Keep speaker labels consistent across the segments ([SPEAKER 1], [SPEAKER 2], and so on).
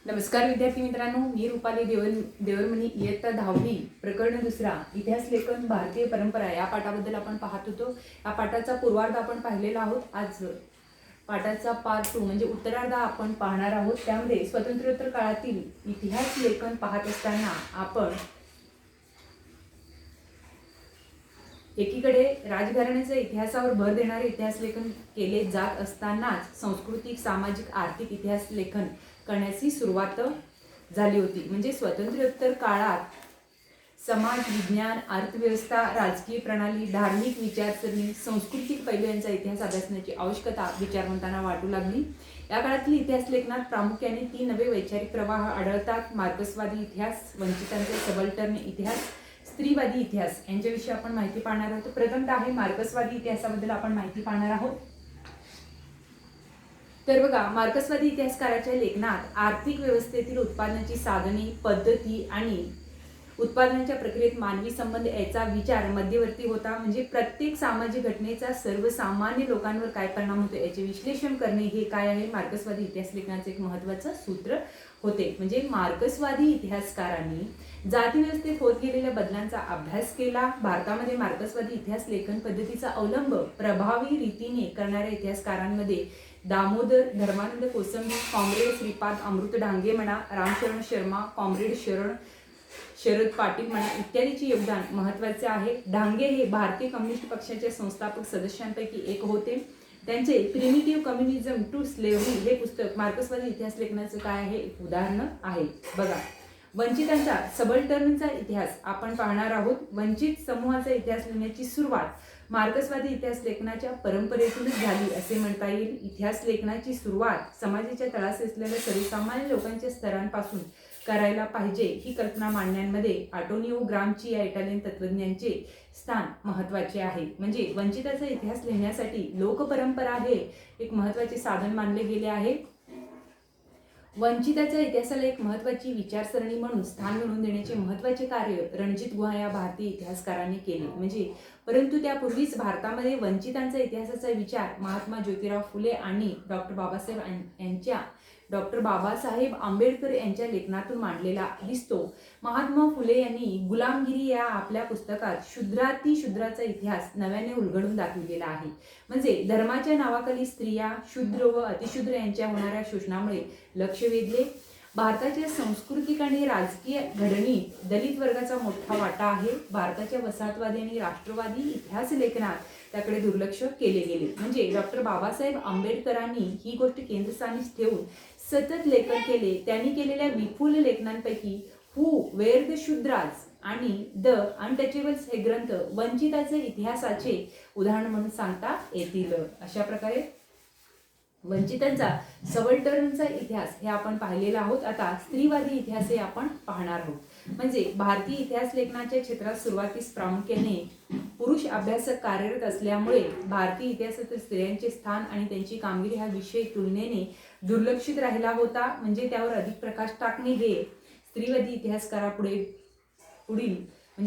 [SPEAKER 1] नमस्कार विद्यार्थी मित्रांनो, मी रुपाली देवरमणी इयत्ता 10वी प्रकरण दुसरा इतिहास लेखन भारतीय परंपरा या पाठाबद्दल आपण पाहत होतो। या पाठाचा पूर्वार्ध आपण पाहिलेला आहोत। आज पाठाचा पार्ट 2 म्हणजे उत्तरार्ध आपण पाहणार आहोत। त्यामध्ये स्वातंत्र्योत्तर काळातील इतिहास लेखन पाहत असताना आपण एकीकडे राजघराण्याच्या इतिहासावर भर देणारे इतिहास लेखन केले जात असतानाच सांस्कृतिक, सामाजिक, आर्थिक इतिहास लेखन करण्याची सुरुवात झाली होती। म्हणजे स्वातंत्र्योत्तर काळात समाज, विज्ञान, अर्थव्यवस्था, राजकीय प्रणाली, धार्मिक विचारसरणी, सांस्कृतिक पैलू यांचा इतिहास अभ्यासण्याची आवश्यकता विचारवंतांना वाटू लागली। या काळातील इतिहास लेखनात प्रामुख्याने 3 नवे वैचारिक प्रवाह आढळतात। मार्क्सवादी इतिहास, वंचितांचे सबल्टर्न इतिहास, स्त्रीवादी इतिहास यांच्याविषयी आपण माहिती पाहणार आहोत। प्रथमतः आहे मार्क्सवादी इतिहासाबद्दल आपण माहिती पाहणार आहोत। तर बघा, मार्क्सवादी इतिहासकाराच्या लेखनात आर्थिक व्यवस्थेतील उत्पादनाची साधने, पद्धती आणि उत्पादनाच्या प्रक्रियेत मानवी संबंध याचा विचार मध्यवर्ती होता। म्हणजे प्रत्येक सामाजिक घटनेचा सर्वसामान्य लोकांवर काय परिणाम होतो याचे विश्लेषण करणे हे काय आहे, मार्क्सवादी इतिहास लेखनाचे एक महत्त्वाचे सूत्र होते। म्हणजे मार्क्सवादी इतिहासकारांनी जाती व्यवस्थेत होत गेलेल्या बदलांचा अभ्यास केला। भारतामध्ये मार्क्सवादी इतिहास लेखन पद्धतीचा अवलंब प्रभावी रीतीने करणाऱ्या इतिहासकारांमध्ये दामोदर धर्मानंद कोसंबी, कॉम्रेड श्रीपाद अमृत डांगे म्हणा, रामशरण शर्मा, कॉम्रेड शरद पाटील म्हणा इत्यादीचे योगदान महत्त्वाचे आहे। डांगे हे भारतीय कम्युनिस्ट पक्षाच्या संस्थापक सदस्यांपैकी एक होते। त्यांचे प्रिमिटिव्ह कम्युनिझम टू स्लेव्हरी हे पुस्तक मार्क्सवादी इतिहास लेखनाचं काय आहे, एक उदाहरण आहे। बघा, वंचितांचा सबल्टर्नचा इतिहास आपण पाहणार आहोत। वंचित समूहाचा इतिहास लिहिण्याची सुरुवात मार्क्सवादी इतिहास लेखनाच्या परंपरेतूनच झाली असे म्हणता येईल। इतिहास लेखनाची सुरुवात समाजाच्या तळाशी असलेल्या सर्वसामान्य लोकांच्या स्तरांपासून करायला पाहिजे ही कल्पना मांडण्यामध्ये अँटोनियो ग्रामची या इटालियन तत्त्वज्ञांचे स्थान महत्त्वाचे आहे। म्हणजे वंचिताचा इतिहास लिहिण्यासाठी लोकपरंपरा हे एक महत्त्वाचे साधन मानले गेले आहे। वंचिताच्या इतिहासाला एक महत्त्वाची विचारसरणी म्हणून स्थान मिळवून देण्याचे महत्त्वाचे कार्य रणजित गुहा या भारतीय इतिहासकारांनी केले। म्हणजे परंतु त्यापूर्वीच भारतामध्ये वंचितांचा इतिहासाचा विचार महात्मा ज्योतिराव फुले आणि डॉक्टर बाबासाहेब आंबेडकर यांच्या लेखनातून मांडलेला दिसतो। महात्मा फुले यांनी गुलामगिरी या आपल्या पुस्तकात शूद्राचा इतिहास नव्याने उलगडून दाखविलेला आहे। म्हणजे धर्माच्या नावाखाली स्त्रिया, शूद्र व अतिशूद्र यांच्या होणाऱ्या शोषणामुळे लक्ष वेधले। भारताच्या सांस्कृतिक आणि राजकीय घडणीत दलित वर्गाचा मोठा वाटा आहे। भारताच्या वसाहतवादी आणि राष्ट्रवादी इतिहास लेखनात त्याकडे दुर्लक्ष केले गेले। म्हणजे डॉक्टर बाबासाहेब आंबेडकरांनी ही गोष्ट केंद्रस्थानी ठेवून सतत लेखन केले। त्यांनी केलेल्या विपुल लेखनांपैकी हू वेअर द शूद्राज आणि द अनटचेबल्स हे ग्रंथ वंचिताचे इतिहासाचे उदाहरण म्हणून सांगता येतील। अशा प्रकारे वंचितांचा सबल्टर्नचा इतिहास हे आपण पाहिलेला आहोत। आता स्त्रीवादी इतिहास हे आपण पाहणार आहोत। म्हणजे भारतीय इतिहास लेखनाच्या क्षेत्रात सुरुवातीस प्रामुख्याने पुरुष अभ्यासक कार्यरत असल्यामुळे भारतीय इतिहासातील स्त्रियांचे स्थान आणि त्यांची कामगिरी हा विषय तुलनेने दुर्लक्षित राहिला होता। म्हणजे त्यावर अधिक प्रकाश टाकणे हे स्त्रीवादी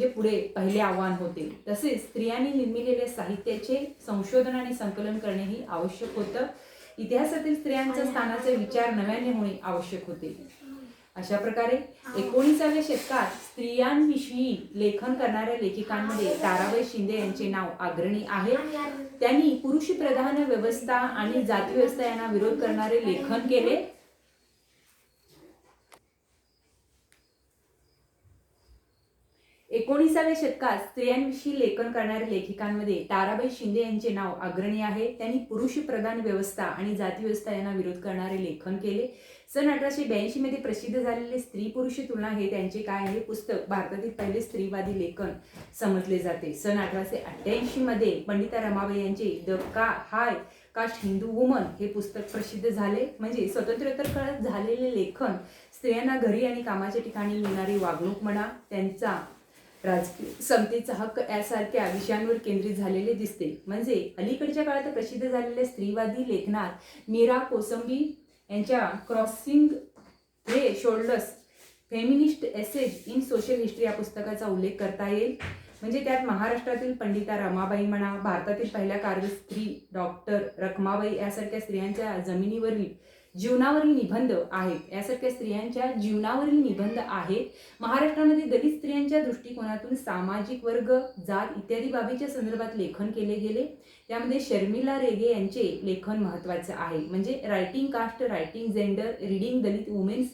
[SPEAKER 1] पुढे पहिले आव्हान होते। तसेच स्त्रियांनी निर्मिलेल्या साहित्याचे संशोधन आणि संकलन करणेही आवश्यक होतं। इतिहासातील स्त्रियांच्या स्थानाचे विचार नव्याने होणे आवश्यक होते। अशा प्रकारे 19व्या शतकात स्त्रियांविषयी लेखन करणाऱ्या लेखिकांमध्ये ताराबाई शिंदे यांचे नाव अग्रणी आहे। त्यांनी पुरुष प्रधान व्यवस्था आणि जाती व्यवस्था यांना विरोध करणारे लेखन केले। 19व्या शतकात स्त्रियांविषयी लेखन करणाऱ्या लेखिकांमध्ये ताराबाई शिंदे यांचे नाव अग्रणी आहे। त्यांनी पुरुष प्रधान व्यवस्था आणि जाती व्यवस्था यांना विरोध करणारे लेखन केले। सन 1882 मध्ये प्रसिद्ध झालेले स्त्री पुरुष तुलना हे त्यांचे काय आहे पुस्तक भारतातील पहिले स्त्रीवादी लेखन समजले जाते। सन 1888 मध्ये पंडिता रमाबाई यांचे the high caste Hindu woman हे पुस्तक प्रसिद्ध झाले। म्हणजे स्वातंत्र्योत्तर काळात झालेले लेखन स्त्रियांना घरी आणि कामाच्या ठिकाणी मिळणारी वागणूक म्हणा, त्यांचा राजकीय समतेचा हक्क यासारख्या विषयांवर केंद्रित झालेले दिसते। म्हणजे अलीकडच्या काळात प्रसिद्ध झालेल्या स्त्रीवादी लेखनात मीरा कोसंबी यांच्या क्रॉसिंग हे shoulders feminist ages in social history या पुस्तकाचा उल्लेख करता येईल। म्हणजे त्यात महाराष्ट्रातील पंडिता रमाबाई म्हणा, भारतातील पहिल्या कार्यस्त्री डॉक्टर रखमाबाई यासारख्या स्त्रियांच्या जमिनीवरील जीवनावरील निबंध आहेत, यासारख्या स्त्रियांच्या जीवनावरील निबंध आहेत. महाराष्ट्रामध्ये दलित स्त्रियांच्या दृष्टिकोनातून सामाजिक वर्ग, जात इत्यादी बाबीच्या संदर्भात लेखन केले गेले. त्यामध्ये शर्मिला रेगे यांचे लेखन महत्त्वाचं आहे. म्हणजे writing caste, writing gender, reading Dalit women's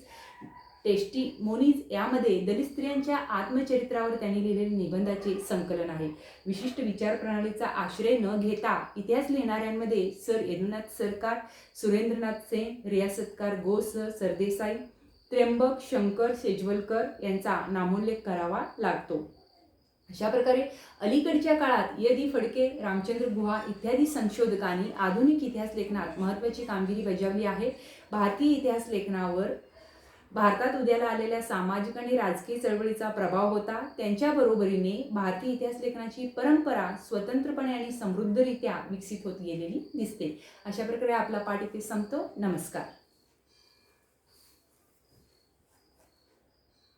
[SPEAKER 1] testimonies यामध्ये दलित स्त्रियांच्या आत्मचरित्रावर त्यांनी लिहिलेले निबंधाचे संकलन आहे. विशिष्ट विचारप्रणालीचा आश्रय न घेता इतिहास लिहिणाऱ्यांमध्ये सर यदुनाथ सरकार, सुरेंद्रनाथ सेन, रियासतकार गो सरदेसाई, त्र्यंबक शंकर शेजवलकर यांचा नामोल्लेख करावा लागतो. अशा प्रकारे अलीकडच्या काळात य.दी. फडके, रामचंद्र गुहा इत्यादी संशोधकांनी आधुनिक इतिहास लेखनात महत्त्वाची कामगिरी बजावली आहे. भारतीय इतिहास लेखनावर भारतात उदयाला आलेल्या सामाजिक आणि राजकीय चळवळीचा प्रभाव होता. त्यांच्या बरोबरीने भारतीय इतिहास लेखनाची परंपरा स्वतंत्रपणे आणि समृद्धरित्या विकसित होत गेलेली दिसते. अशा प्रकारे आपला पाठ इथे संपतो. नमस्कार.